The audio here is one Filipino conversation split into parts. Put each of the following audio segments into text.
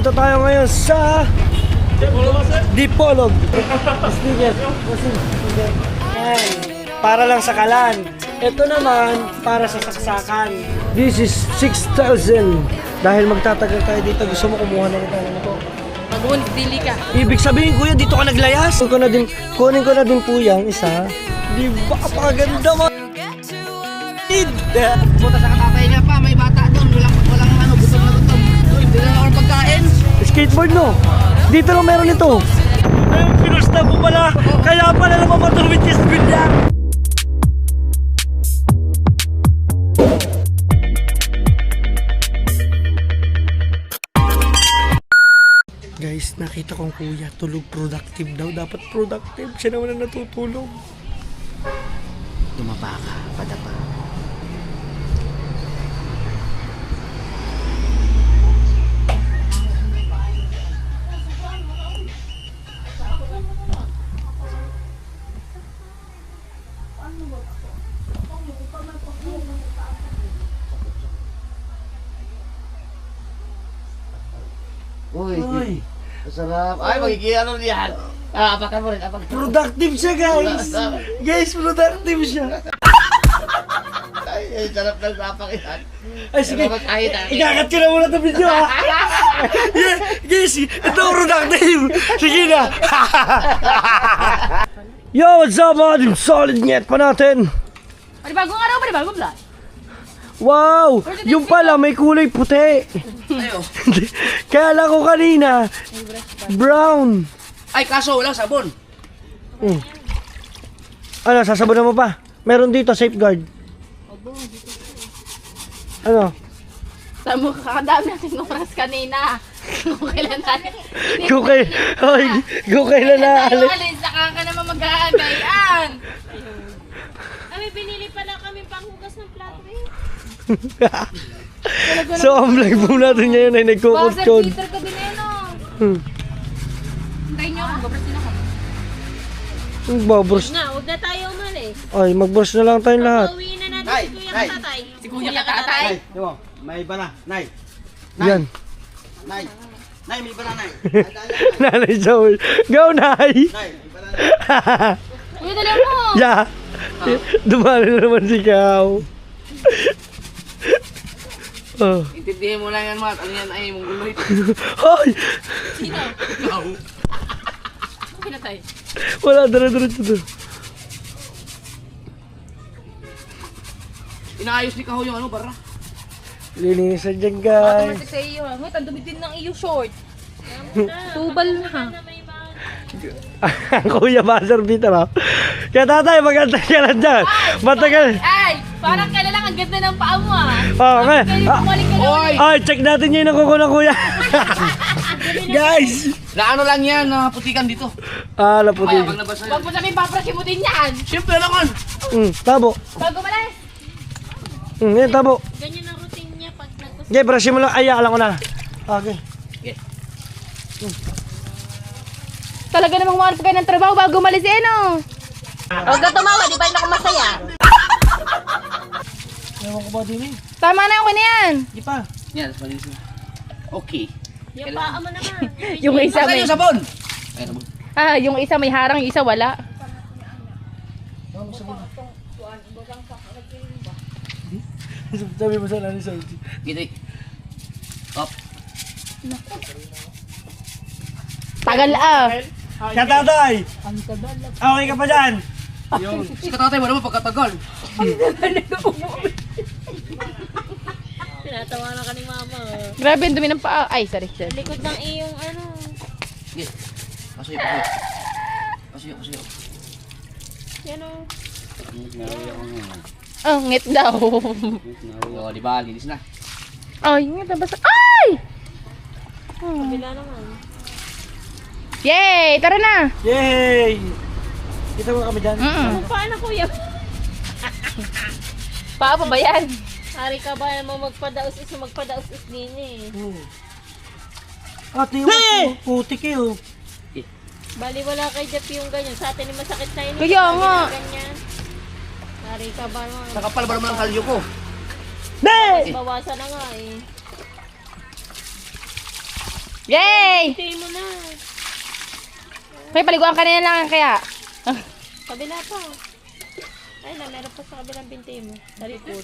Nandito tayo ngayon sa Dipolog. Sticker. Para lang sa kalan. Ito naman para sa saksakan. This is 6,000. Dahil magtatagal tayo dito, gusto mo kumuha na kita ng ito. Mag-unik dili ka. Ibig sabihin, kuya, dito ka naglayas. Kunin ko na din po yung isa. Di ba kapaganda mo? Punta sa katatay niya pa, may bata doon. Walang ano, gutom na gutom. Hindi na ako pagkain. Skateboard, no? Dito lang meron ito. Ayun, pinusta mo pala. Kaya pala naman matumit yung speed niya. Guys, nakita kong kuya, tulog productive daw. Dapat productive. Siya naman ang natutulog. Dumapa ka, padapa. Uy, Masarap. Ay, magiging yan. Apakan mo rin, apakan. productive siya, guys. Guys, productive siya. Ay, sarap ng sapak yan. Ay, sige. Kahit Ikakat ko na muna ito video, ha? Yeah, guys, ito productive. Sige na. Yo, what's up, mga team? Solid net pa natin. Panibagong araw, panibagong vlog. Wow, yung pala may kulay puti. Ayo. Kaya lang ko kanina, brown. Ay, kaso walang sabon. Ano, sasabunan mo pa? Meron dito, safeguard. Ano? Tamo kakadami natin oras kanina. Kung kailan tayo. Kung kailan na Tayo alis. alis, saka ka naman mag-aagayan. May binili pala kami panghugas ng plato eh. So, ang vlog po natin ngayon ay Bowser, nagkukot-kod. Peter ka din yan o. Hintayin niyo ako, gabrasin ako. Babros. Na, huwag na tayo umalis. Ay, magbros na lang tayong lahat. Pauwiin na natin Nay, si Kuya nay. Katatay. Si Kuya Katatay. Nay, di mo, may iba na. Nay, Yan. nay. Nay, may iba na, nay. Nanay Joel. Go, Nay! Nay, may iba na, nay. Kuya, dali mo. Yeah. Dumali na naman si Kao. Oh. Intindihin mo lang yan, Mat. Ano yan ay mongoloid. Hoy! Sino? Ikaw. Pinatay. Wala, dara-diretso doon. Inaayos ni Kaho yung ano, bara. Linisan dyan, guys. Automatic sa iyo ha. Ngut, ang dumi din ng iyo short. Tubal na ha. Ang kuya Master Peter, ha? Kaya tatay, maganda ka lang dyan. Matagal. Ay! Parang kailan ang ganda ng paa mo ha. Oh, okay. Kaya bumalik ka lang. Ay, check natin yung nakuko ng kuya. Guys! Na ano lang yan, putikan dito. Ah, laputi. Kaya pag nabasa Huwag mo sabihin, paprashin mo din yan. Siyempre naman. Tabo. Bago malas. Yan, tabo. Ganyan ang routine niya pag nagpus... Okay, brush mo lang. Ay, alam ko na. Okay. Talaga namang umarap kayo ng trabaho bago malis eh no. Huwag ka tumawa, di ba yun ako masaya? Ewan ko ba din eh? Tama na yung yan. Di pa. Yan, malinis na. Okay. Yung paa mo naman. Yung isa Saan may... yung sabon? Ayun, sabon. Ah, yung isa may harang, yung isa wala. Sabi mo sa nani sa Gito eh. Up. Tagal ah. Kaya tatay! Okay ka pa dyan? Si katatay mo naman pagkatagal. Tinatawanan ka ni mama. Grabe, ang dumi ng paa. Ay, sorry. Likod ng iyong ano. Sige. Pasuyo, pasuyo. Pasuyo. Yan o. Oh, ngit daw. O, di ba? Linis na. Ay, ngit na basta. Ay! Kabila naman. Yay! Tara na! Yay! Kita mo kami dyan? Mm. Paano kuya? Paa pa ba yan? Hari ka ba mo magpadaos-is din eh. Ate, yung putik eh oh. Bali wala kay Jeff yung ganyan. Sa atin yung masakit na yun. Kaya nga. Ganyan. Hari ka ba mo? Nakapal ba naman ang kalyo ko? Hey! Bawasan na nga eh. Yay! Hintay mo na. May paliguan ka na lang kaya. Kabila pa. Ay na, meron pa sa kabilang bintay mo. Sa likod.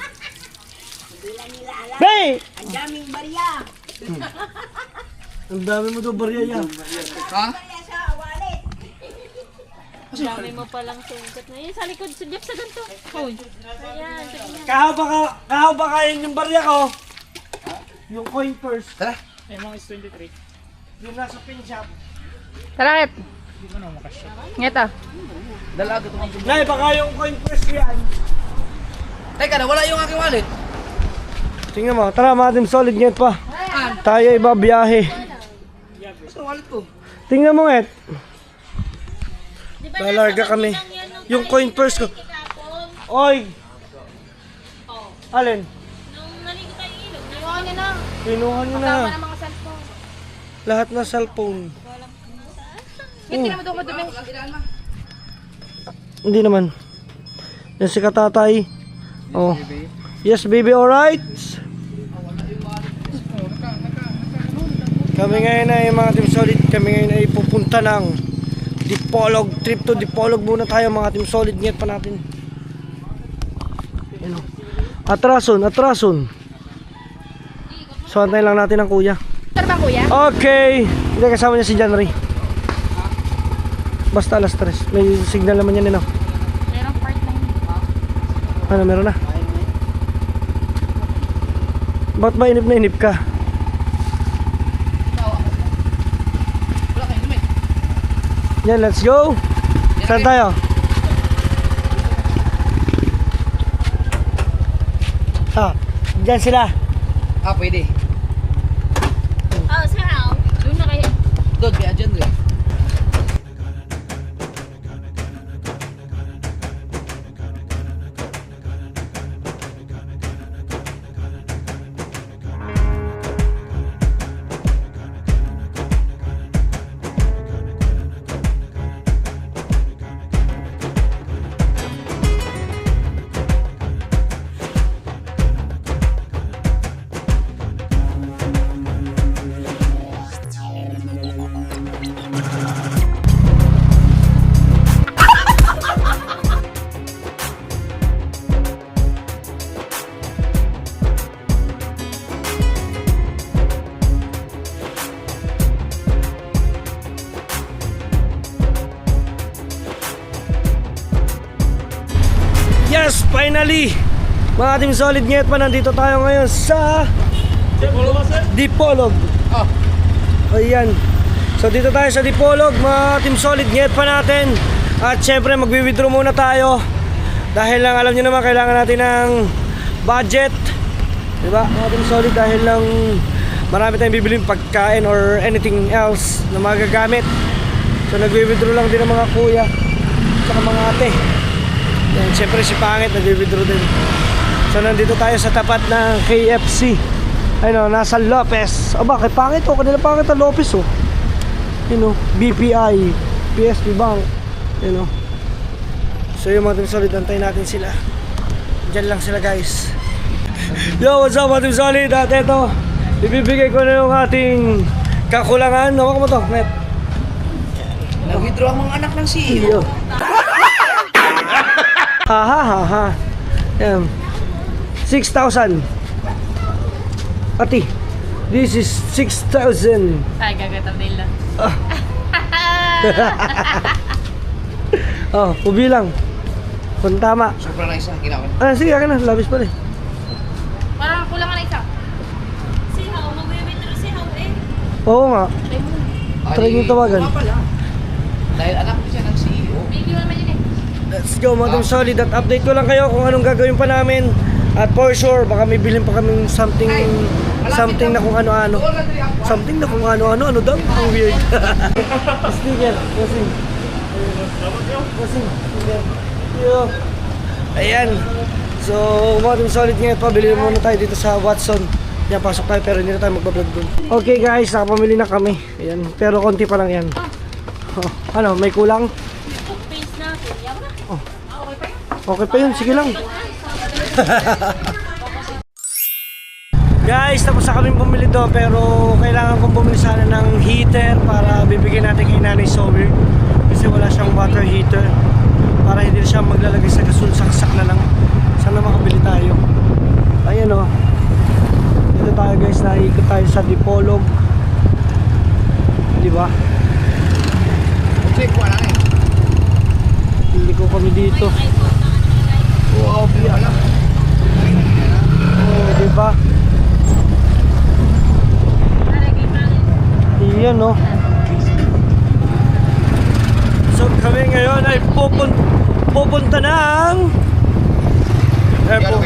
Hey! Ang dami mo daw barya yan. Ha? Dami mo palang sungkot na. Yan, sa likod. Sudyap sa ganito. Hoy. Ayan, sa ganyan. Kahaba kain yung barya ko. Yung coin purse. Tara. Yung nasa pin shop. Tarakit. Ngeta. Dalaga ito. Nay, baka yung coin purse ko yan. Teka, nawala yung aking wallet. Tingnan mo, tara mga team solid ngayon pa. Tayo ibabiyahe. Basta wallet ko. Tingnan mo ngayon. Di ba Lalarga nasa kami. kabilang yan nung Yung coin purse ko. kahapon? Oy! Oh. Alin? Nung naligo tayo ilog. Iwan niya na. Kinuha nyo na. Tama ng mga cellphone. Lahat na cellphone. Hindi naman doon madumi. Hindi naman. Yan si katatay. Oh. Yes baby, alright? Kami ngayon ay mga team solid. Kami ngayon ay pupunta ng Dipolog. Trip to Dipolog muna tayo mga team solid. Ngayon pa natin. Ano? Atrason. So antayin lang natin ang kuya. Saan ba kuya? Okay. Hindi, kasama niya si John Ray. Basta alas 3. May signal naman yan, ano? Merong part na yun. Ano, meron na? Ba't ba inip na inip ka? Wala kayo lumit. Yan, let's go! Saan tayo? Diyan sila. Pwede. Oh, saan? Doon na kayo. Doon, kaya dyan rin. Yes, finally! Mga team solid ngayon pa, nandito tayo ngayon sa Dipolog. Oh. Ayan. So dito tayo sa Dipolog, mga team solid ngayon pa natin. At syempre magwi-withdraw muna tayo. Dahil lang alam niyo naman kailangan natin ng budget. Diba mga team solid, dahil lang marami tayong bibiling pagkain or anything else na magagamit. So nagwi-withdraw lang din ng mga kuya at mga ate. Yan, syempre si Pangit nag-withdraw din. So nandito tayo sa tapat ng KFC. Ayun o, nasa Lopez. Aba, kay Pangit o, kanila Pangit ang Lopez o. Yun o, BPI, PSP Bank. Yun o. So yung mga team solid, antayin natin sila. Diyan lang sila guys. Yo, what's up mga team solid? At eto, ibibigay ko na yung ating kakulangan. Hawak mo to, Net. Nag-withdraw ang mga anak ng CEO. Ha. Yan. 6,000. Ati, this is 6,000. Ay, gagatab nila. Oh, ubilang. Kung tama. Sobra na isa, ginawa. Sige, akin na. Labis pa rin. Parang kulang ka na isa. Si How, mag-withdraw si How eh. Oo nga. Try nyo tawagan. Dahil anak ko siya ng CEO. Baby mo naman yun eh. Let's go mga team solid. At update ko lang kayo kung anong gagawin pa namin. At for sure, baka may bilhin pa kaming something na kung ano-ano. Something na kung ano-ano. Ano daw? Ang weird. Sticker. Kasing. Sticker. Yo. Ayan. So, mga team solid ngayon pa. Bilhin muna tayo dito sa Watson. Yan, pasok tayo pero hindi na tayo magbablog doon. Okay guys, nakapamili na kami. Ayan. Pero konti pa lang yan. Oh, ano, may kulang? Toothpaste natin. Yaman na. Okay pa yun, sige lang. Guys, tapos na kaming bumili doon pero kailangan kong bumili sana ng heater para bibigyan natin kay Nanay Zoe kasi wala siyang water heater para hindi siya maglalagay sa gasol, saksak na lang. Sana makabili tayo. Ayan o. Dito tayo guys, naikot tayo sa Dipolog. Diba? Check ko lang eh. Hindi ko kami dito. Wow, biya. Oh, diba? Iyan no. So kami ngayon ay pupunta ng airport.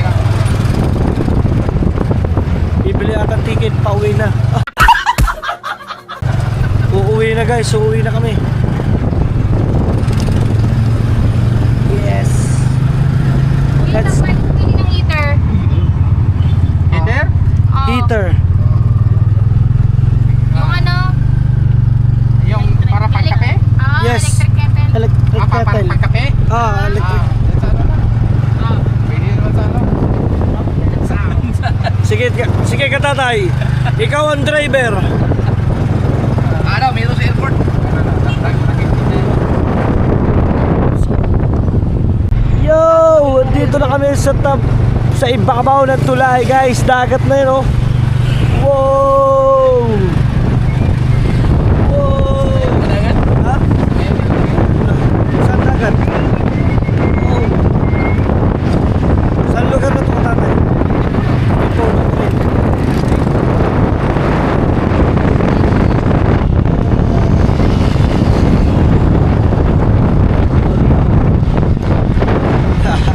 Bibili ata ticket, pauwi na. Uuwi na guys, uuwi na kami. Yes. Let's ng heater. Heater? heater. Yung ano? Yung para pagkape? Yes. Electric kettle. Electric Para kettle. pagkape? Electric. Sa ano na? Pwede naman sa ano? Sige ka tatay. Ikaw ang driver. Ano, meron sa airport? Yo! Dito na kami sa sa ibabaw ng tulay guys. Dagat na yun oh. Wow! Wow! Ha? Saan dagat? Wow! Saan lugar na ito tatay? Ito.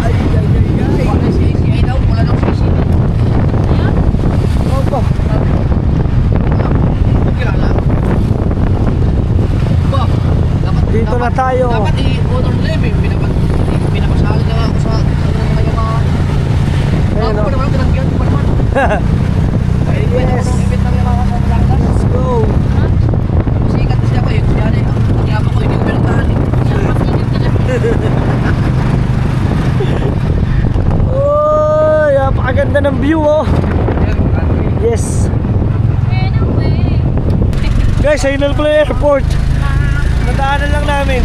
Wala si ACI daw, wala daw si ACI. Opo. Kilala. Ba, dapat Dito na tayo. Dapat i-honor nila eh. Pinapasali na ako sa Ayun, ako oh. naman, pinagyan ko pa naman. Ay, Yes. ibit lang yung mga kasalanan. Let's go. Sikat na siya ko yun. Yan eh, ang yaba ko yung pinagtahan eh. Oy, napakaganda ng view oh. Yes. Guys, ayun na pala yung airport. Nadaanan lang namin.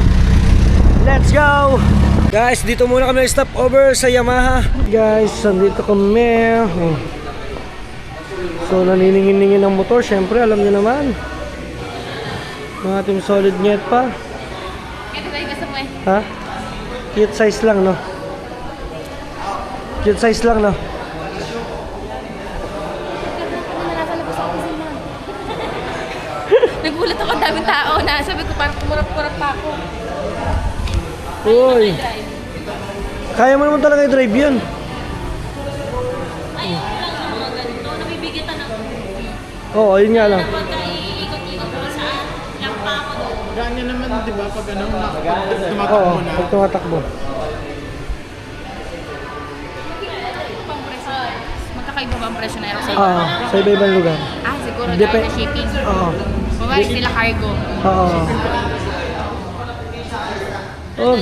Let's go. Guys, dito muna kami stop over sa Yamaha. Guys, nandito kami. Oh. So, naniningin-ningin ng motor. Siyempre, alam niyo naman. Mga Team Solid Nyet pa. Ito tayo gusto mo eh. Ha? Cute size lang, no? Cute size lang, no? Nagulat ako, daming tao na. Sabi ko, parang kumurap-kurap pa ako. Uy! Kaya mo naman talaga i-drive yun. Ayun lang sa mga ganito. Nabibigitan ako. Oo, ayun nga lang. Pagka iikot-ikot ko saan, lampa ako doon. Ganyan naman, di ba? Pag ano, Oo, pag tumatakbo. Magkakaiba ba ang presyo na aerosol? Sa iba-ibang lugar. Siguro Dep- dahil sa shipping. Oo. Babae sila cargo. Oo. Oo.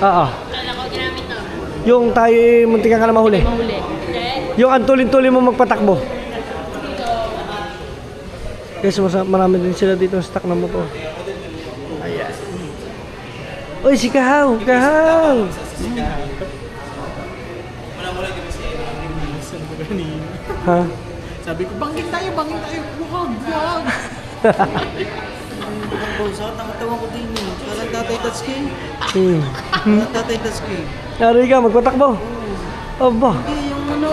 Oo. Kala ko ginamit to. Yung tayo muntikan ka na mahuli. Mahuli. Yung antulin-tulin mo magpatakbo. Guys, marami din sila dito stock na motor. Ayan. Uy, si Kahaw! Kahaw! Ha? Sabi ko, bangin tayo. Wag. Sa tawa ko din yun. Parang tatay touchscreen. Tatay touchscreen. Nari ka, magpatakbo. Aba. Yung ano,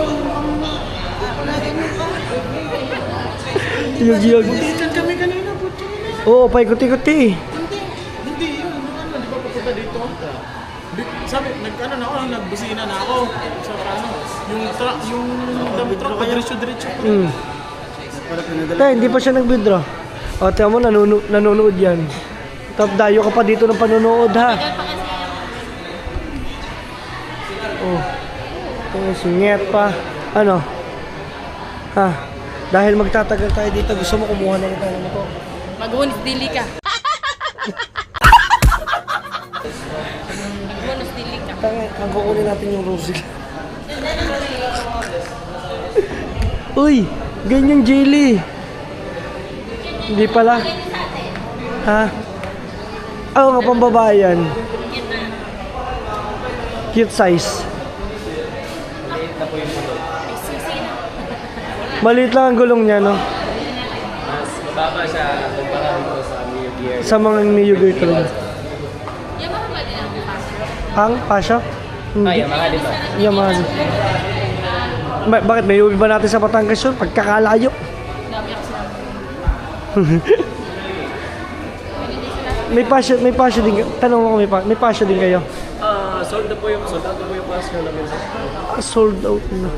Yug-yug. Dito kami kanina, puto na. Oo, paikot-ikot eh. Hindi yun. Ano, di ba papunta dito? Sabi, nag-ano na ako, nagbusina na ako. Sa ano, yung dump truck, diretso-diretso. Tay, hindi pa siya nag-withdraw. O, tiyan mo, nanonood yan. Top dayo ka pa dito ng panonood, ha? Oh. Ito, singit pa. Ano? Ha? Dahil magtatagal tayo dito, gusto mo kumuha na rin tayo ng motor. Mag-unis dili ka. Mag-unis dili ka. Ang kukunin natin yung Rosie. Uy! Ganyang jelly. Hindi pala. Ha? Oo nga, pambabae yan. Cute size. Maliit lang ang gulong niya, no? Mas mababa siya kumpara dito sa Mio Gear. Sa mga Mio Gear talaga. Yamaha ba din ang Ang Pasha? Ay, mga di ba? Yamaha. Bakit may uwi ba natin sa Batangas yun? Pagkakalayo. dami ako sila? May Pasha din. Tanong ko may Pasha din kayo. Sold out na po yung passion namin. Sold out na.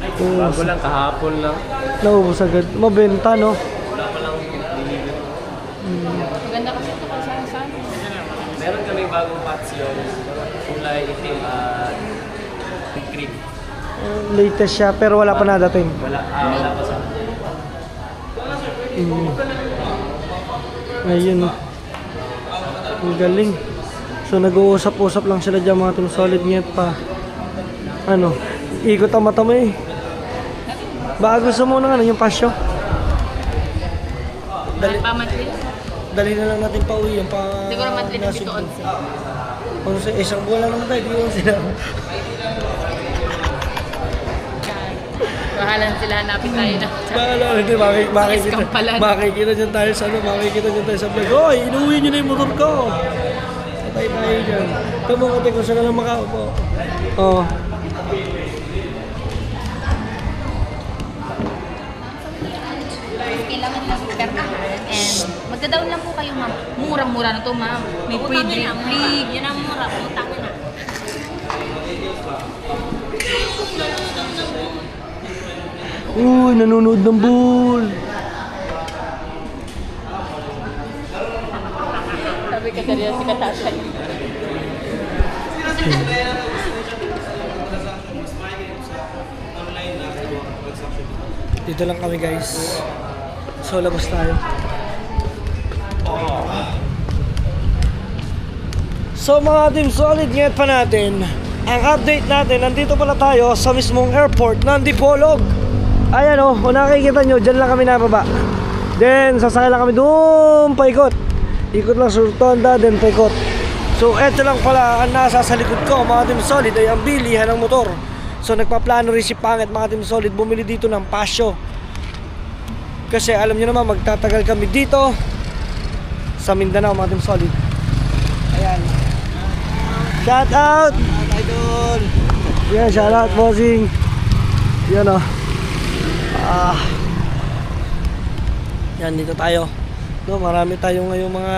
Bago lang, kahapon lang. Naubos agad. Mabenta, no? Wala pa lang deliver. Maganda kasi ito kasi sa amin. Meron kaming bagong passion. Kulay itim at cream. Latest siya, pero wala pa nadating. Wala pa sa Ayun, no? Ang galing. So, nag-uusap-usap lang sila dyan mga team solid ngayon pa. Ano? Ikot ang mata mo eh. Baka gusto mo na yung pasyo. Pamatli. Dali na lang natin pa uwi yung pa... Siguro matli na dito 11. Isang buwan lang naman tayo, di ko sila. Bahalan sila, hanapin tayo na. Bahala, hindi, Iskampalan. makikita dyan tayo sa ano, makikita dyan tayo sa vlog. Hoy, inuwi nyo na yung motor ko! Patay tayo dyan. Tama ko, kung saan ka lang makaupo. Oo. Kailangan lang perkahan and magda-down lang po kayo, ma'am. Murang-mura na to, ma'am. May free drink. Yan ang mura, utang na. Uy, nanonood ng bull. Sabi ka kanina si Katasha. Dito lang kami guys. So labas tayo. So mga team solid, ngayon pa natin ang update natin. Nandito pala tayo sa mismong airport ng Dipolog. Ayan o, kung nakikita nyo, dyan lang kami nababa. Then sasakay lang kami doon paikot. Ikot lang sa rotonda, then paikot. So eto lang pala ang nasa sa likod ko mga team solid ay ang bilihan ng motor. So nagpaplano rin si Pangit mga team solid bumili dito ng Pasio. Kasi alam nyo naman magtatagal kami dito sa Mindanao mga team solid. Ayan. Shout out! Idol! Yeah, shout out bossing. Yan o. Yan, dito tayo. No, marami tayong ngayong mga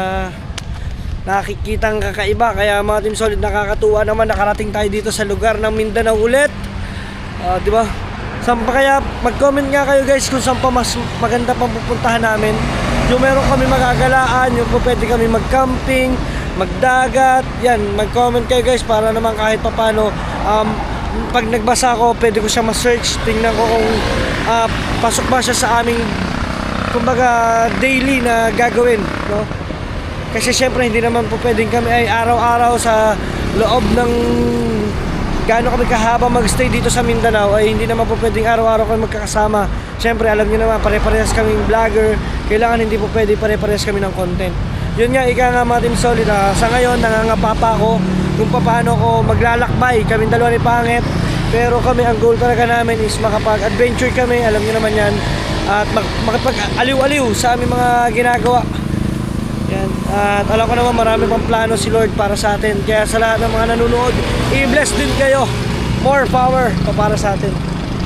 nakikitang kakaiba. Kaya mga team solid, nakakatuwa naman nakarating tayo dito sa lugar ng Mindanao ulit. Di ba? Saan pa kaya, mag-comment nga kayo guys kung saan pa mas maganda pang pupuntahan namin. Yung meron kami magagalaan, yung po pwede kami mag-camping, magdagat. Yan, mag-comment kayo guys para naman kahit papano pag nagbasa ako, pwede ko siya ma-search. Tingnan ko kung pasok ba siya sa aming kumbaga daily na gagawin, no? Kasi syempre hindi naman po pwedeng kami ay araw-araw sa loob ng gaano kami kahaba magstay dito sa Mindanao, ay hindi naman po pwedeng araw-araw kami magkakasama. Syempre alam niyo naman, pare-parehas kaming vlogger. Kailangan hindi po pwede pare-parehas kami ng content. Yun nga, ika nga mga team solid, sa ngayon nangangapapa ako kung paano ko maglalakbay kaming dalawa ni Pangit. Pero kami, ang goal talaga namin is makapag-adventure kami, alam niyo naman yan, at makapag-aliw-aliw sa aming mga ginagawa. Yan. At alam ko naman marami pang plano si Lord para sa atin. Kaya sa lahat ng mga nanonood, i-bless din kayo. More power pa para sa atin.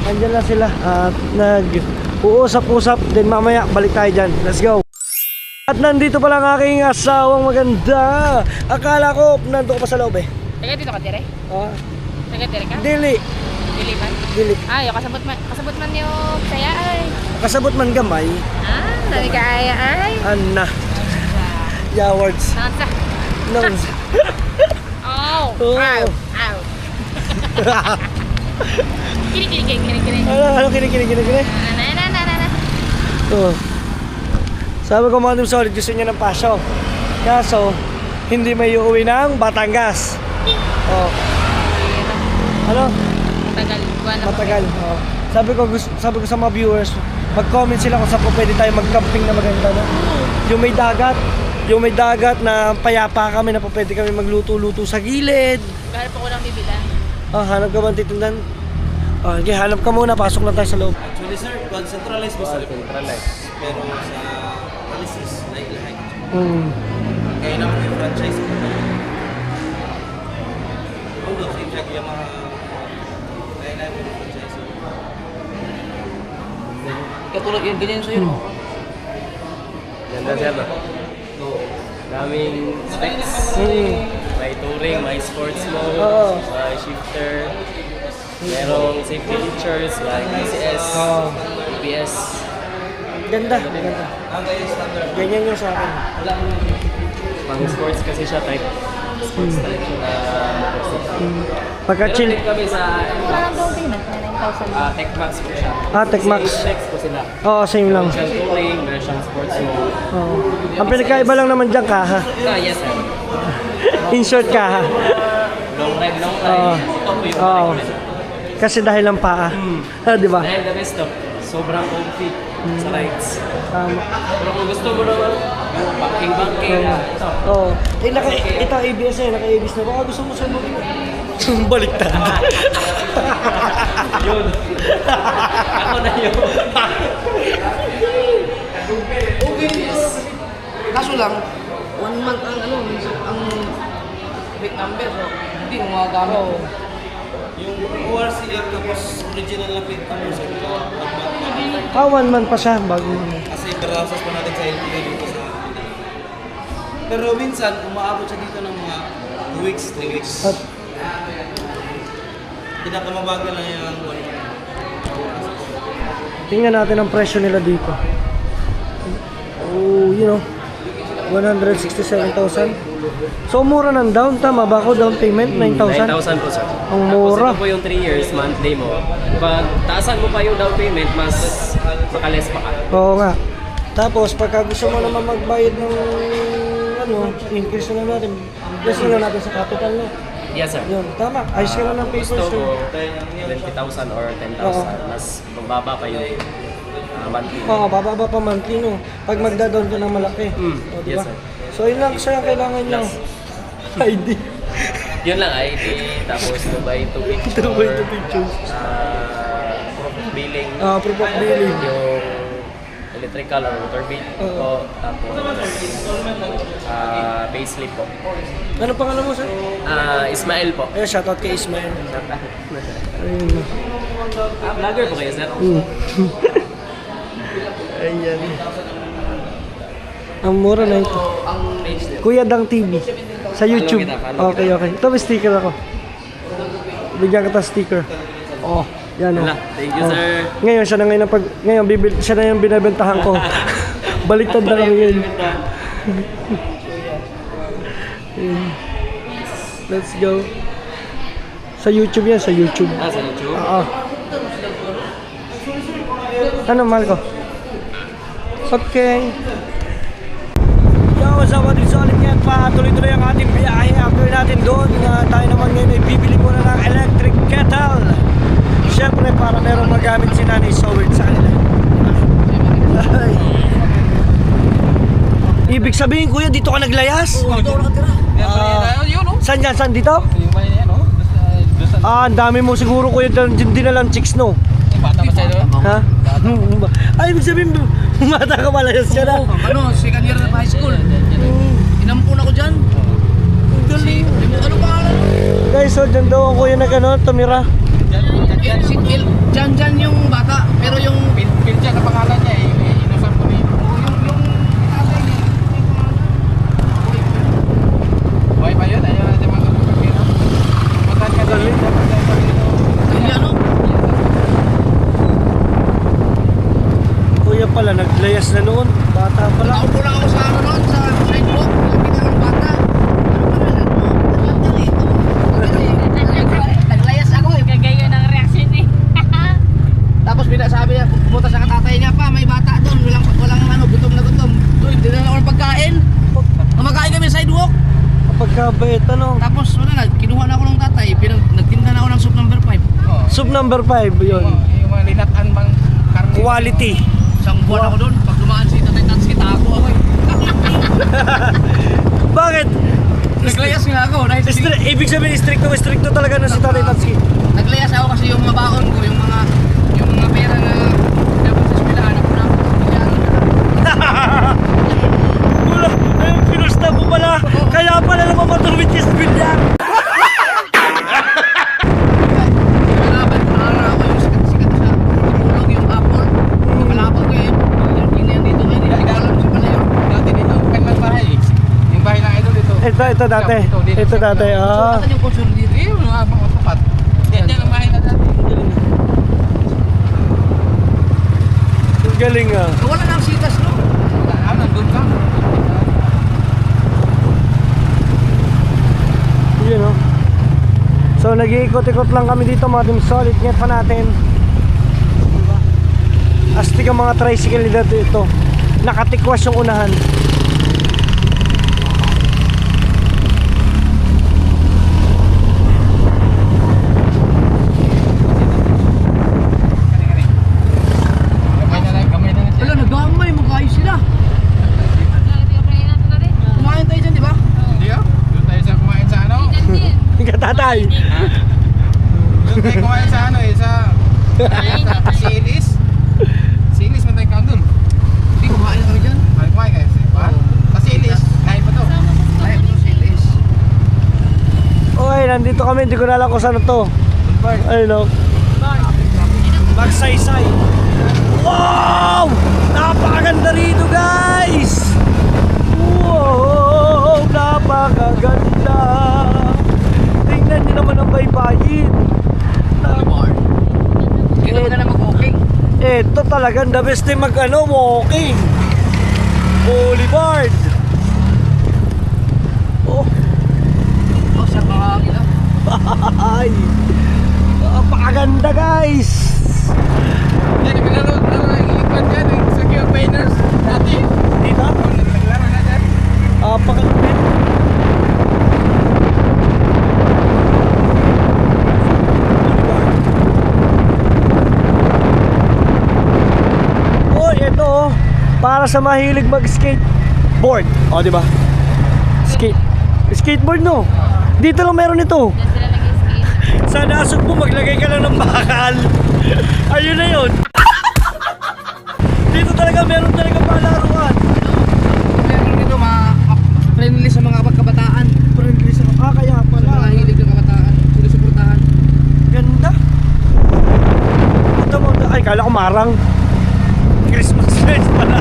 Andyan lang sila at nag-uusap-usap. Then mamaya balik tayo dyan. Let's go. At nandito pala ang aking asawang maganda. Akala ko nandito ko pa sa loob eh. Taga dito ka, dire? Taga dire ka? Dili. Dili man? Dili. Ay, kasabot man yung saya ay. Kasabot man gamay. Nani ka ay. Anna. Yawards. Nansa. No. Oh. Oh. Ow. Ow. Kini. Ano kini. Na. Oh. Sabi ko mga team solid, gusto niya ng Pasio. Kaso, hindi may uuwi ng Batangas. Oh. Ano? Matagal. Buwan na Matagal. Oh. sabi ko sa mga viewers, mag-comment sila kung saan po pwede tayo mag-camping na maganda, no? Yung may dagat na payapa kami na po pwede kami magluto-luto sa gilid. Hanap ako ng bibilan. Hanap ka ba titindan? Okay, hanap ka muna, pasok na tayo sa loob. Actually sir, centralized po sir. Centralized. Pero sa policies, like lahat. Kaya naman yung franchise po. Although, same siya kaya mga... Kaya naman yung franchise. Katulad yan, ganyan sa'yo, no? Ganda sir ba? Daming specs. May touring, may sports mode, Oo. may shifter. Merong safety features like ACS, ABS. Ganda. Ganyan yung sa akin. Pang sports kasi siya type. Sports type siya na motorcycle. Pagka Meron chill. din kami sa Parang doon payment na 9,000. Techmax po siya. Techmax. Same po sila. Oo, same lang. Meron siyang touring, meron siyang sports mode. Oo. Ang pinagkaiba lang naman dyan, kaha. Yes sir. In short, kaha. Long ride. Oo. Ito po yung Oo. Kasi dahil lang paa. Di ba? Dahil the best of, sobrang comfy sa rides. Tama. Pero kung gusto mo naman, yung banking, ito. Oo. Ito ABS eh, naka-ABS na. Baka gusto mo sa mga baliktad. Yun. Ako na yun. Kaso lang, 1 month ang big number, so hindi mo magagamit. Yung ORCR tapos original na pinta mo sir. 1 month pa siya bago. Kasi berasas pa natin sa LTO dito sa pero minsan, umaabot siya dito ng mga 2 weeks, 3 weeks. At Pinakamabagal na yung tingnan natin ang presyo nila dito. Oh, you know, 167,000. So mura ng down, tama ba ako? Down payment 9,000. 9,000 po sir. Ang mura. Tapos ito po yung 3 years monthly mo. Pag taasan mo pa yung down payment, mas makales pa ka. Oo nga. Tapos pagka gusto mo naman magbayad ng increase na natin. Increase na natin sa capital, no? Yes sir. Yun, tama. Ayos ka na ng papers. Gusto no? mo 20,000 or 10,000, Oo. mas mababa pa yung monthly. Oo, bababa pa monthly, no? Pag magda-down ka ng malaki. O, diba? Yes, sir. So, yun lang siya ang kailangan nyo. Last. ID. Yun lang, ID, tapos Dubai to picture. Dubai to pictures. Proof of billing. Proof of billing. Yung electrical or water bill po. Tapos, payslip po. Ano pangalan mo, sir? Ismael po. Ayun, shoutout kay Ismael. Ayun. Vlogger po kayo, sir? Ayan. Ang mura na ito. Ang page nila. Kuya Dang TV. Sa YouTube. Follow Okay, okay. Ito may sticker ako. Bigyan kita sticker. Oh, yan oh. Wala. Thank you, sir. Ngayon siya na ngayon siya na yung binebentahan ko. Baliktad na lang yun. Let's go. Sa YouTube yan, sa YouTube. Sa YouTube? Oo. Ano, mahal ko? Okay. Yo, what's up, mga solid yan pa. Tuloy-tuloy ang ating biyahe. After natin doon, tayo naman ngayon ay bibili muna ng electric kettle. Siyempre, para merong magamit si Nanay Sowert sa kanila. Ay. Ibig sabihin, kuya, dito ka naglayas? Oo, dito ako nakatira. Yun, no? Saan yan? Saan dito? Yung ba yan, no? Ang dami mo siguro, kuya, dinalang chicks, no? Bata pa sa'yo, no? Ha? Ay, ibig sabihin, bumata ka malayas siya na. Second year na high school. Inampun ako dyan. Galing. Ano pangalan? Guys, so dyan daw ang kuya tumira. Dyan yung bata, pero yung Pilja na pangalan niya eh, inusan ko rin. Buhay pa yun, ayaw natin magkakapira. Matan ka Galing. Hindi ano? Kuya pala, naglayas na noon. Bata pala. Nakaupo lang ako sa ano noon, sa sidewalk. Nakita ng bata. Ano pangalan mo? Nagdali ito. Naglayas ako eh. Gagayo ng reaction eh. Tapos sabi niya, pumunta sa katatay niya pa, may bata doon, walang ano, gutom na gutom. Doon, dinala ako ng pagkain. Kumakain kami sa sidewalk. Pagkabait, ano? Tapos wala na, kinuha na ako ng tatay, nagtinda na ako ng soup number 5. Soup number 5, yun. Yung Yung mga linatan bang karne. Quality. Isang buwan ako doon. Pag dumaan si Tatay Tatsuki, tago ako eh. Bakit? Naglayas nga ako. Dahil Ibig sabihin, stricto talaga na si Tatay Tatsuki. naglayas ako kasi yung mabaon ko, yung mga pera na dapat sa eskwelahan ako na. Wala, pinusta mo pala. Kaya pala naman matuwid yung bilyar. Kalaban ko na ako yung sikat sa tulog, yung apple. Kalaban ko eh. Yun yan dito eh. Hindi ko alam sa pala yun. Dati dito, kanang bahay eh. Yung bahay ng idol dito. Ito dati. Ito dati. Ah. Saan yung console dito? Eh, yung mga sapat. Yan ang bahay na dati. Galing ah. Wala na ang sitas, no? Wala, nandun ka. Yun oh. So nag-iikot-ikot lang kami dito mga Team Solid. Ngayon pa natin. Astig ang mga tricycle nila dito. Nakatikwas yung unahan. Wala, nag-amay, magkaayos sila. Kumain tayo dyan, di ba? Hindi ah. Doon tayo sa kumain sa ano? Ika tatay. Doon tayo kumain sa ano eh, sa Silis. Silis man tayo kaon doon. Hindi, kumain kami dyan. Ay, kumain kayo. Sa Silis. Kain pa to. Ay, ito silis. Oy, nandito kami. Hindi ko na alam kung saan to. Ayun no. Magsaysay. Wow! Napakaganda rito, guys! Wow! Napakaganda! Tingnan niyo naman ang baybayin. Boulevard. Dito ka na mag-walking. Ito talagang the best na walking. Boulevard. Oh, Oh, sa bahagi na. ay. Napakaganda, guys. Yan, naglalaro ng ilikod ka ng secure painters dati. Dito? Naglaro na dyan. Napakaganda. Oh, ito oh. Para sa mahilig mag-skateboard. Oh, di ba? Skateboard no. Dito lang meron ito. Diyan sila nag-skate. Sa nasog mo, maglagay ka lang ng bakal. Ayun na yun. Dito talaga, meron talaga palaruan. Meron dito friendly sa mga kabataan. Friendly sa kaya Sa pala. mga hilig ng kabataan. Sinusuportahan. Ganda. Ito mo, ay, kala ko marang. Christmas lights pala.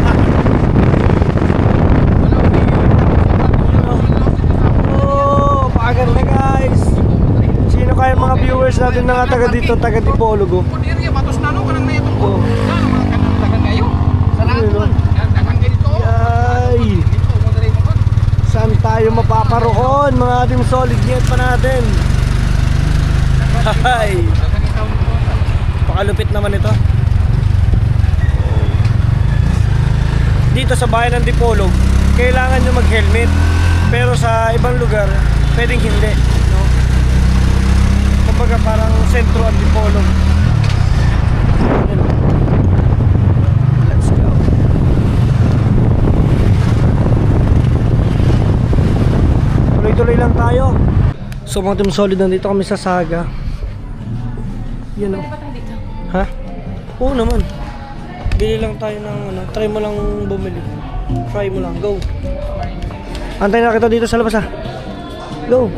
Oh, pakaganda guys. Sino kaya mga viewers natin na taga dito, taga Dipolog? Kung area, batos na no, kanang na itong Oh. yan, mga kanang kayo. Sa lahat Ayun, naman. Yan, dagan kayo dito. Ay, Dito, madali mo ba? saan tayo mapaparoon? Mga Team Solid net pa natin. Ay, Dagan ikaw dito. pakalupit naman ito. Dito sa bayan ng Dipolog, kailangan nyo mag-helmet. Pero sa ibang lugar, pwedeng hindi. No? Kumbaga parang sentro ang Dipolog. Let's go. Tuloy-tuloy lang tayo. So mga Team Solid, nandito kami sa Saga. Yun o. Ha? Oo naman. Bili lang tayo ng ano, try mo lang bumili. Try mo lang, go. Antay na kita dito sa labas ha. Go.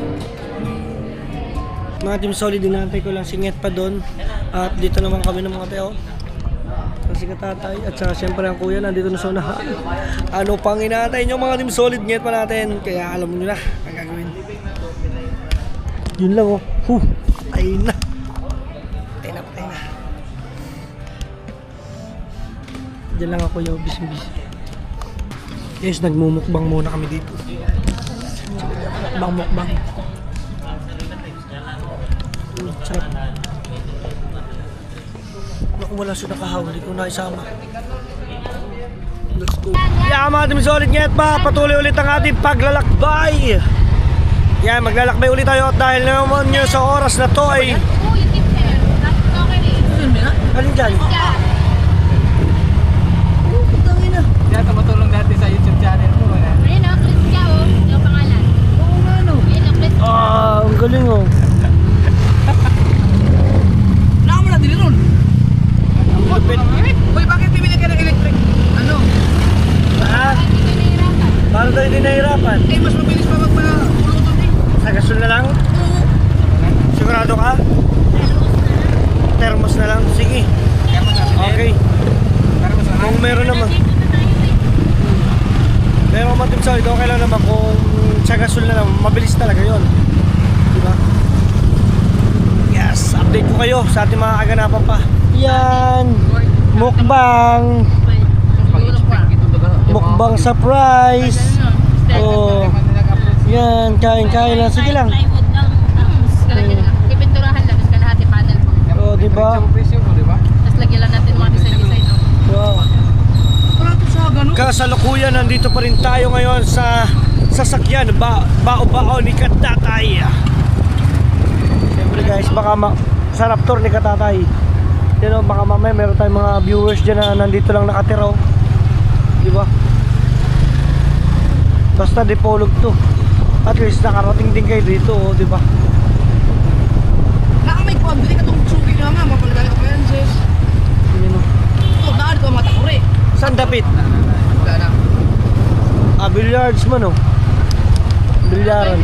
Mga Team Solid, dinantay ko lang si Nget pa doon. At dito naman kami ng mga tao. Si Katatay at saka syempre ang kuya nandito na sa unahan. Ano pang inaantay nyo mga Team Solid, Nget pa natin. Kaya alam nyo na ang gagawin. Yun lang oh. Ayun na. Patay na. Diyan lang ako yung busy. Yes, nagmumukbang muna kami dito. Mukbang. Sarap. Naku, wala siya nakahawli ko na isama. Let's go. Yeah, mga Team Solid, Nget pa. Patuloy ulit ang ating paglalakbay. Yan, maglalakbay ulit tayo at dahil naman nyo sa oras na to ay Oh, yung tip sa'yo. Okay na eh. Yun, Mina. Alin dyan? Kaya tumutulong dati sa YouTube channel mo. Ayun o, Chris ka o. Yung pangalan. Oo nga no. Ayun o, Chris. Ang galing oh. Wala mo na din ron. Lupit. Uy, bakit bibili ka ng electric? Ano? Ah, Hindi ka nahirapan. para tayo hindi nahirapan. Eh, mas mabilis pa magpapulutan eh. Sa gasol na lang? Oo. Sigurado ka? Thermos na lang? Sige. Kaya mo sabi Okay. Para mas Kung meron naman. Dito na tayo eh. Pero Matim Solid, okay lang naman kung sa gasol na lang, mabilis talaga yon, diba? Yes, update ko kayo sa ating mga kaganapan pa. Yan, mukbang, mukbang surprise. Oh, yan, kain-kain lang, sige lang. Plywood lang. Pipinturahan lang. Tapos kalahati panel mo. Oh, diba? presyo mo, di ba? Tapos lagyan lang natin mga design-design. No? Wow. Wala to sa ganun. Kasalukuyan, nandito pa rin tayo ngayon sa sasakyan Bao-Bao ni Katatay. Siyempre guys, baka sa Raptor ni Katatay. Yan o, baka mamaya meron tayong mga viewers dyan na nandito lang nakatira o. Diba? Basta Dipolog to. At least nakarating din kayo dito o, diba? Nakamay ko, bili ka itong suki na nga, mapalagali ka pa yan, sis. Yan o. Ito, naan ito ang matakuri. Saan dapit? Wala na. Billiards man o. Bilyaran.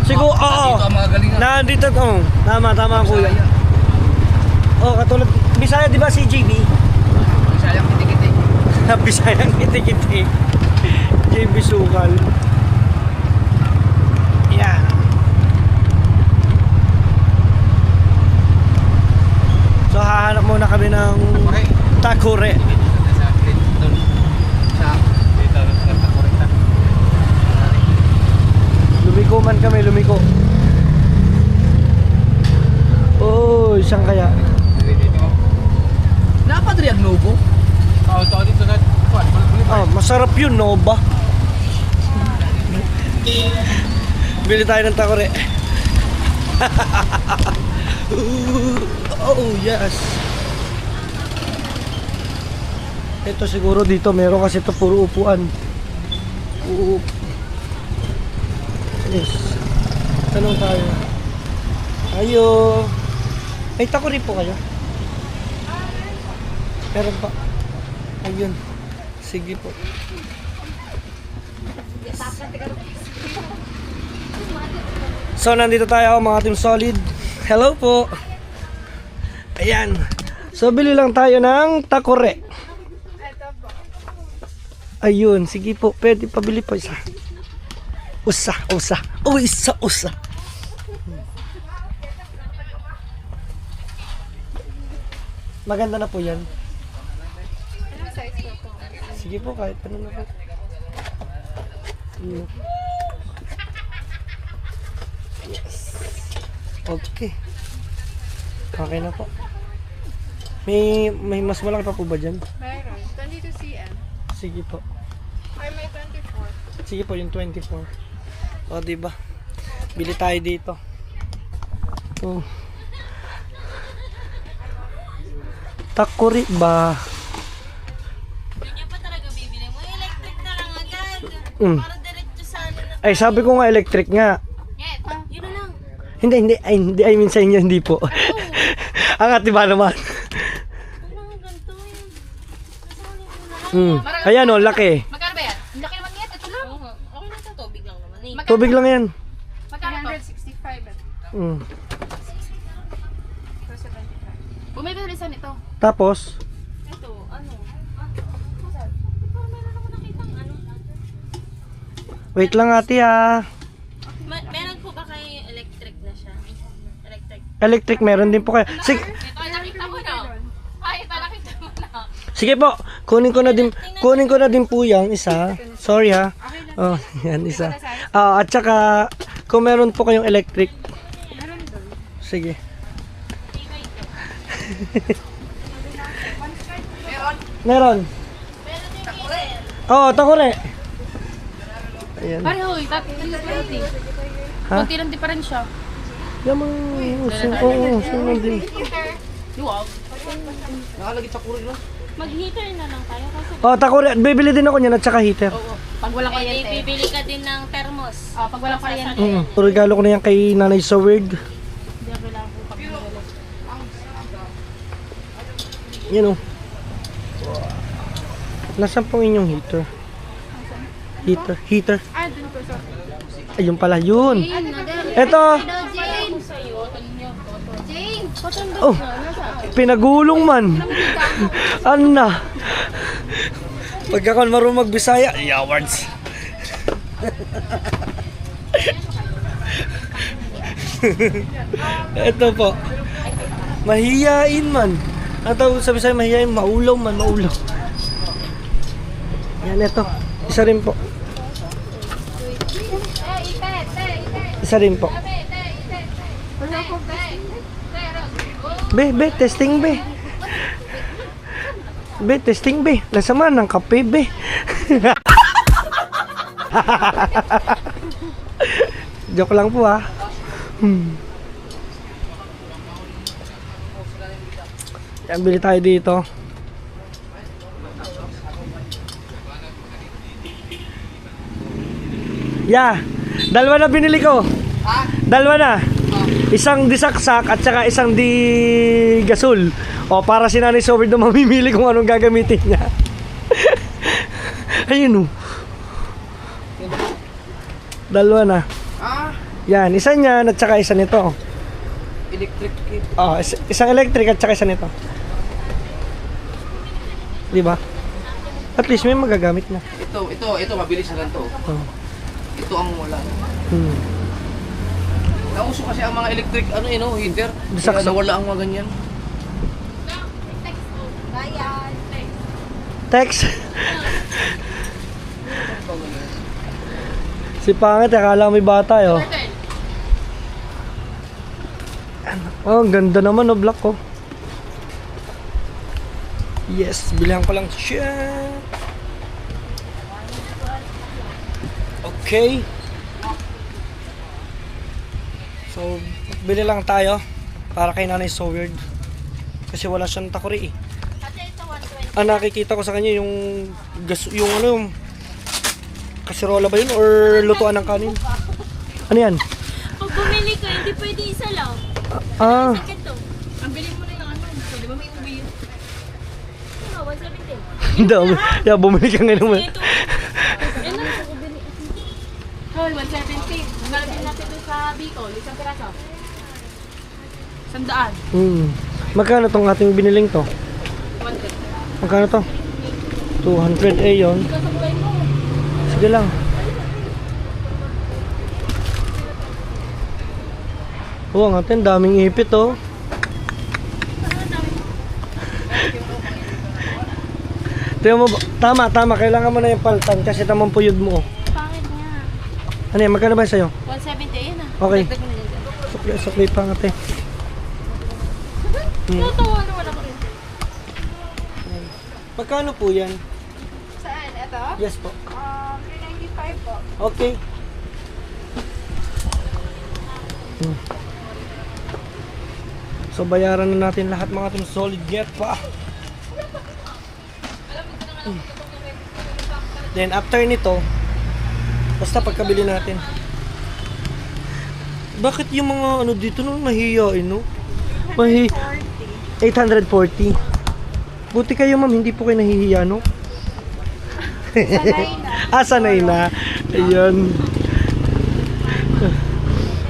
Siguro, oo. Dito ang mga galingan. Nandito, oh. Tama ang kuya. Oh, katulad, Bisaya di ba si JB? Sayang kiti-kiti. Bisayang kiti-kiti. JB Sukal. Yan. So hahanap muna kami ng Okay. takure. Sa doon. Sa dito sa takuri ta. Lumiko man kami, lumiko. Oh, isang kaya. Napadri ang Novo. Oo, to dito sa kuan, Ah, masarap yun, no ba? Bili tayo ng takore. Oh, yes. Ito siguro dito meron kasi ito puro upuan. Yes. Tanong tayo. Ayo. Ay, takore po kayo? Meron pa. Ayun. Sige po. So, nandito tayo mga Team Solid. Hello po. Ayan. So, bili lang tayo ng takore. Ayun. Sige po. Pwede pabili po isa. Usa. Uy, usa. Maganda na po yan. Sige po, kahit ano na po. Yes. Okay. Okay na po. May mas malaki pa po ba dyan? Meron. 22 cm. Sige po. Ay, may 24. Sige po, yung 24. O, diba? Bili tayo dito. Oh. Takuri ba? Ganyan pa talaga bibili mo. Electric na lang agad. Mm. Para diretso sa ano na. Ay, sabi ko nga electric nga. Yes. Yun na lang. Hindi. I mean sa inyo, hindi po. Ang ati ba naman? Ano nga ganito yun? Nasali mo na lang. Ayan o, laki. Magkano ba yan? Ang laki naman yan. Ito lang. Oo nga. Okay na ito. Tubig lang naman eh. Tubig lang yan. Magkano to? 165. Mm. Bumibili ulit saan ito. Tapos, Ito, ano? Parang meron ako nakitang ano. wait lang ate ha. Meron po ba kayo electric na siya? Electric. Electric meron din po kayo. Sige, Ito ay nakita mo na. Ay, ito nakita mo na. sige po, kunin ko na din po yung isa. Sorry ha. Oh, yan isa. At saka, kung meron po kayong electric. Sige. Meron. Oo, takore. Ayan. Pare, huy. 20. Ha? Kunti lang diferensya. Yamang, oo, sunod din. Luwag. Nakalagit sa kurig no? Mag-heater na lang tayo kasi Oh, takuri. Bibili din ako niyan at saka heater. Oo. Pag walang pwede kuryente. bibili ka din ng thermos. Pag walang kuryente. Regalo ko na yan kay Nanay So Weird. Yan o. Nasaan po inyong heater? Heater. Ayun pala, yun. Eto. Oh, pinagulong man. Anna. Pagka kon marunong magbisaya, yawards. Ito po. Mahiyain man. Ang tawag sa Bisaya, mahiyain, maulaw man, maulaw. Yan, ito. Isa rin po. Isa rin po. Be, testing be. Be, testing be. Lasaman ng kape be. Joke lang po ha. Yan, bili tayo dito. Yeah, dalawa na binili ko. Dalawa na. Isang disaksak at saka isang di gasol. O para si Nanay Sober na mamimili kung anong gagamitin niya. Ayun o. Dalawa na. Yan, isa niyan at saka isa nito. Electric kit. Oh, isang electric at saka isa nito. Di ba? At least may magagamit na. Ito, mabilis na lang to. Oh. Ito ang wala. Hmm. Nauso kasi ang mga electric, heater. Bisaksak. Kaya nawala ang mga ganyan. Text. Si Pangit, akala may bata oh. Oh, ang ganda naman black ko. Yes, bilihan ko lang siya. Okay. So, bili lang tayo para kay Nanay So Weird. Kasi wala siyang takuri eh. Ang nakikita ko sa kanya yung yung kasirola ba yun or lutuan ng kanin? Ano yan? Pag bumili ka, hindi pwede isa lang. Ah, Ito. Ang bilis mo na yung di ba may ubi yun? 170. hindi. Yeah, bumili ka nga naman. Ito. Yan na. Hoy, 170. Nalagyan natin doon sa Bicol, isang piraso. 100. Magkano tong ating biniling to? 100. Magkano to? 200 yun. Sige lang. Oo nga, daming ipit oh. Tingnan mo, tama, kailangan mo na yung paltan kasi tamang puyod mo oh. Pangit niya. Ano yan, magkano ba sa'yo? 170 yan ah. Okay. Dagdag mo na dyan. Sukli pa nga te. Totoo naman ako rin. Magkano po yan? Saan? Ito? Yes po. 395 po. Okay. So bayaran na natin lahat mga team solid get pa. Then after nito, basta pagkabili natin. Bakit yung mga ano dito no mahihiyain no? 840. Buti kayo ma'am, hindi po kayo nahihiya no? Sanay na. Ayun.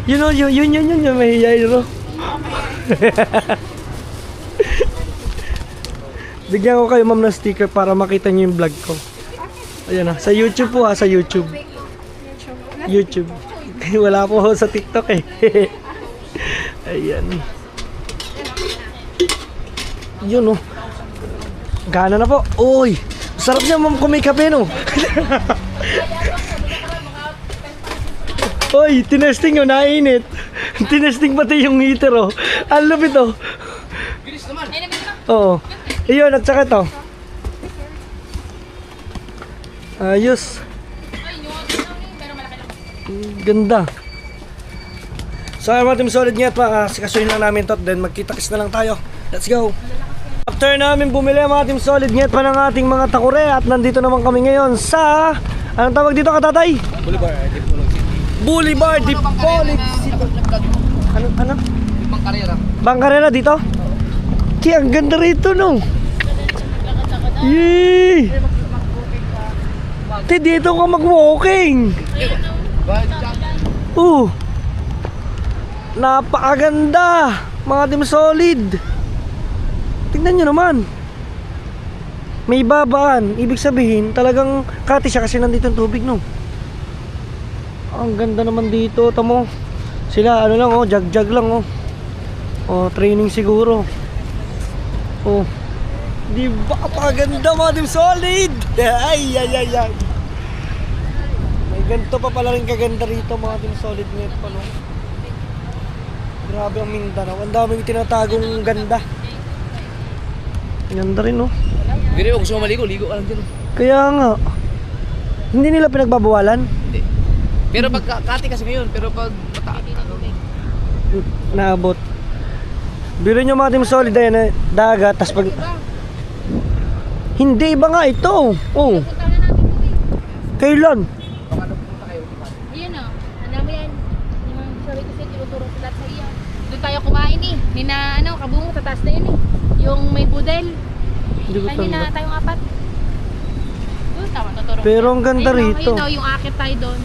Yun, mahihiyain no? Bigyan ko kayo ma'am ng sticker para makita niyo yung vlog ko. Ayan na, sa YouTube po sa YouTube. Wala po ako sa TikTok eh. Ayan. Yun oh. Gana na po. Uy, sarap niya ma'am kung may kape no. Uy, tinesting yun, nainit. Tinesting pati yung heater oh. Ang lupit oh. Bilis naman. Oo. Iyon, at saka ito. Ayos. Ganda. So, mga team solid nga pa. Sikasuhin lang namin to. Then magkita-kis na lang tayo. Let's go. After namin bumili ang mga Team Solid, ngayat pa ng ating mga takure at nandito naman kami ngayon sa, anong tawag dito katatay? Boulevard Dipolog City. Ano? Ibang karera. Bangkarela dito? Kaya ang ganda rito no. Yee! Te, dito ka mag-walking. Napakaganda mga Team Solid. Tingnan nyo naman. May babaan. Ibig sabihin talagang kati siya kasi nandito ang tubig no. Ang ganda naman dito. Tamo. Sila ano lang jag lang training siguro. Di ba kapaganda mga Team Solid? Ay. May ganito pa pala rin kaganda rito mga Team Solid ngayon pa no. Grabe ang Mindanao. Ang daming tinatagong ganda. Ganda rin no. Biro, gusto mo maligo, ligo ka lang dito. Kaya nga. Hindi nila pinagbabawalan? Hindi. Pero pag kati kasi ngayon, pero pag Naabot. Biro nyo mga Team Solid ayan dagat. Tas pag hindi iba nga ito. Kailan? Ayun o. Ano mo yan? Yung sorry kasi tinuturo sa lahat sa iyo. Doon tayo kumain eh. Nina kabungo, tataas na yun eh. Yung may budel. Hindi ko Ay, nina tanda. tayong apat. Doon, tama, tuturo. Pero ang ganda rito. Ayun o, yung akit tayo doon.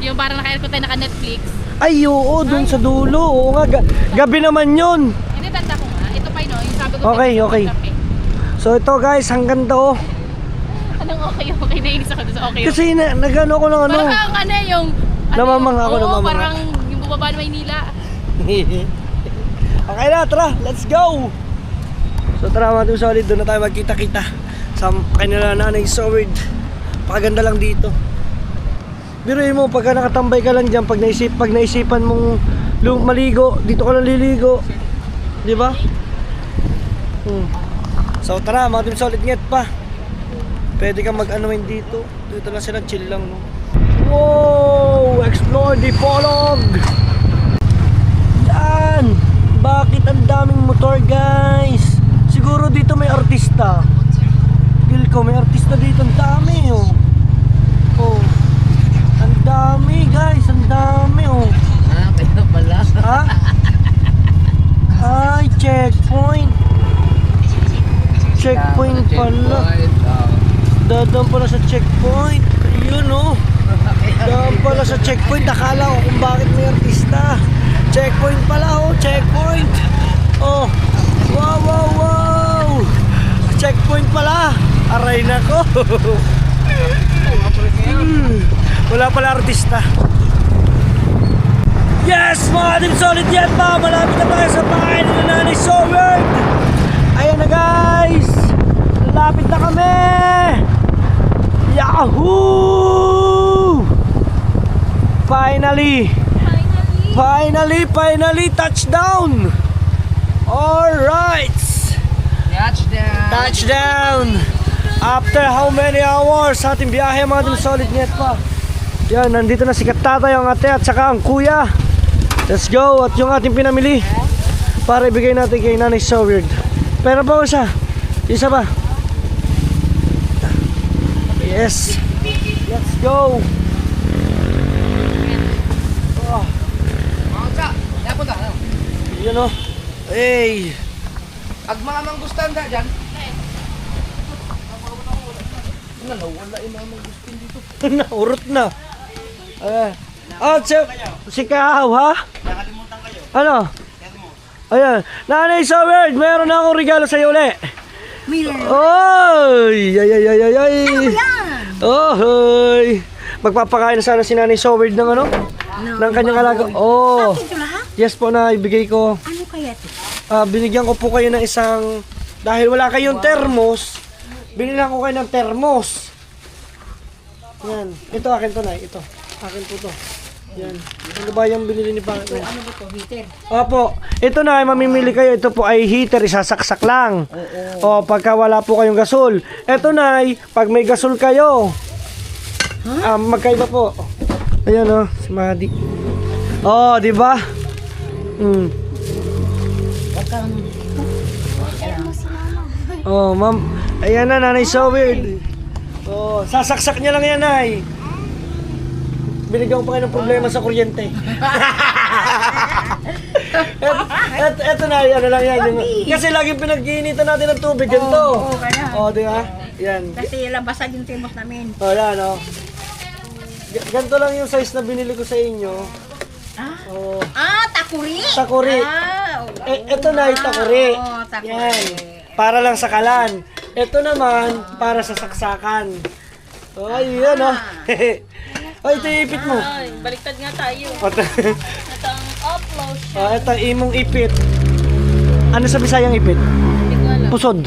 Yung parang naka-aircon tayo naka-Netflix. Ay oo, dun sa dulo. Oo nga, gabi naman yun. Hindi, tanda ko nga. Ito pa yun o. Yung sabi ko. Okay. So ito guys, ang ganda oh. Anong okay? Nainis ako doon sa okay. Kasi nagano ko lang ano. Parang yung... Namamangha ako, oo, namamangha. parang yung bumaba ng Maynila. Okay na, tara, let's go. So tara mga Team Solid, doon na tayo magkita-kita sa kanila nanay Solid. Pakaganda lang dito. Biruin mo, pagka nakatambay ka lang dyan, pag naisipan mong maligo, dito ka lang liligo. Di ba? So tara mga Team Solid, nget pa. Pwede kang mag-anuin dito. Dito lang sila, chill lang no. Wow! Explore Dipolog! Yan! Bakit ang daming motor guys? Siguro dito may artista. Feel ko may artista dito, ang dami oh. Ang dami guys, ang dami oh. kaya pala. Ha? Ay, checkpoint. Checkpoint pala. Dadaan pala sa checkpoint. Yun oh. Dadaan pala sa checkpoint. Nakala ko kung bakit may artista. Checkpoint pala oh, checkpoint. Oh. Wow. Checkpoint pala. Aray nako. Wala pala artista. Yes, mga Team Solid yan pa. Malapit na tayo sa bahay nila Nanay Solid. Ayan na guys. Lapit na kami. Yahoo! Finally, touchdown! Alright! Touchdown! After how many hours sa ating biyahe mga Team Solid net pa. Yan, nandito na si Tatay, ang ate at saka ang kuya. Let's go! At yung ating pinamili para ibigay natin kay Nanay Solid. Pero ba isa? Isa ba? Yes! Let's go! Yun o. Hey! Ag mga manggustan ka dyan. Wala yung mga manggustan dito. Naurot na. Si Kahaw ha? Nakalimutan kayo. Ano? Ayan. Nanay Solid, meron na akong regalo sa'yo ulit. Oy! Ay! Oy! Magpapakain na sana si Nanay Solid ng ano? Ng kanyang alaga. Oh! Yes po na ibigay ko. Ano kaya ito? Binigyan ko po kayo ng isang, dahil wala kayong thermos, binigyan ko kayo ng thermos. Yan. Ito akin to na. Ito. Akin po to. Yan. Ano ba yung binili ni Pangit? Ano ba ito? Heater? Opo. Ito na ay mamimili kayo. Ito po ay heater. Isasaksak lang. O pagka wala po kayong gasol. Ito na ay pag may gasol kayo. Magkaiba po. Ayan o. Si Madi. Oh, di ba? Oh, ma'am. Ayan na, Nanay Zoe. Oh, sasaksak niya lang yan, Nay. Binigyan ko pa kayo ng problema sa kuryente. Eto na, ano lang yan. Kasi laging pinag-iinitan natin ng tubig, ganito. Oo, kaya. Oh, di ba? Yan. Kasi labasan yung timos namin. Oh, yan, oh. Ganito lang yung size na binili ko sa inyo. Oh, Takuri! takuri. Eto na yung takuri. Oo, takuri. Yan. Para lang sa kalan. Ito naman, para sa saksakan. Oh, ayun, oh. Oh, ito yung ipit mo. Ay, baliktad nga tayo. Ito Ito ang upload siya. oh, ito, imong ipit. Ano sa Bisayang ipit? Hindi ko alam. Pusod.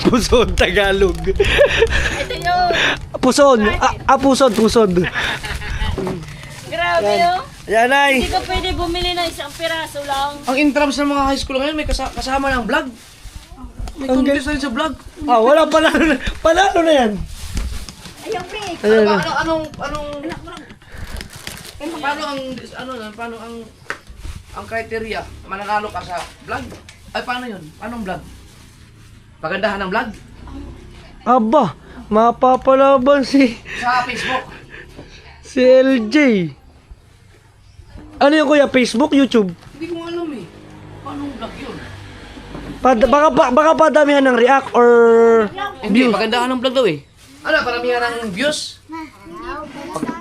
Pusod, Tagalog. Ito yun. Pusod. Pusod, pusod. Grabe oh. Yan, ay. Hindi ka pwede bumili ng isang piraso lang. Ang intrams ng mga high school ngayon may kasama ng vlog. May contest na rin sa vlog. Wala, panalo na. Panalo na yan. Ayaw, pre. Ayan na. Paano ang criteria mananalo ka sa vlog? Ay paano 'yun? Paano ang vlog? Pagandahan ng vlog Aba, mapapalaban sa Facebook. si LJ. Ano yung kuya? Facebook, YouTube? Hindi ko alam eh. Paano ang vlog 'yun? Baka padamihan ng react or Hindi, pagandahan ng vlog daw eh. Ano, paramihan ng views?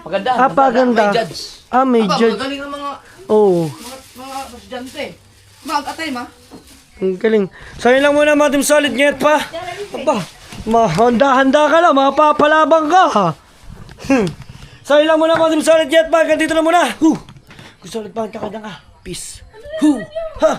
Pagandahan. paganda. May judge. May Aba, judge. magaling ang Oh, mga estudyante. Mag-atay ma. ang galing. So yun lang muna mga Team Solid ngayon pa. Aba, handa ka lang, mapapalabang ka. So yun lang muna mga Team Solid ngayon pa. Hanggang dito na muna. Gusto ulit pa ang kakadang ka. Peace. Ha!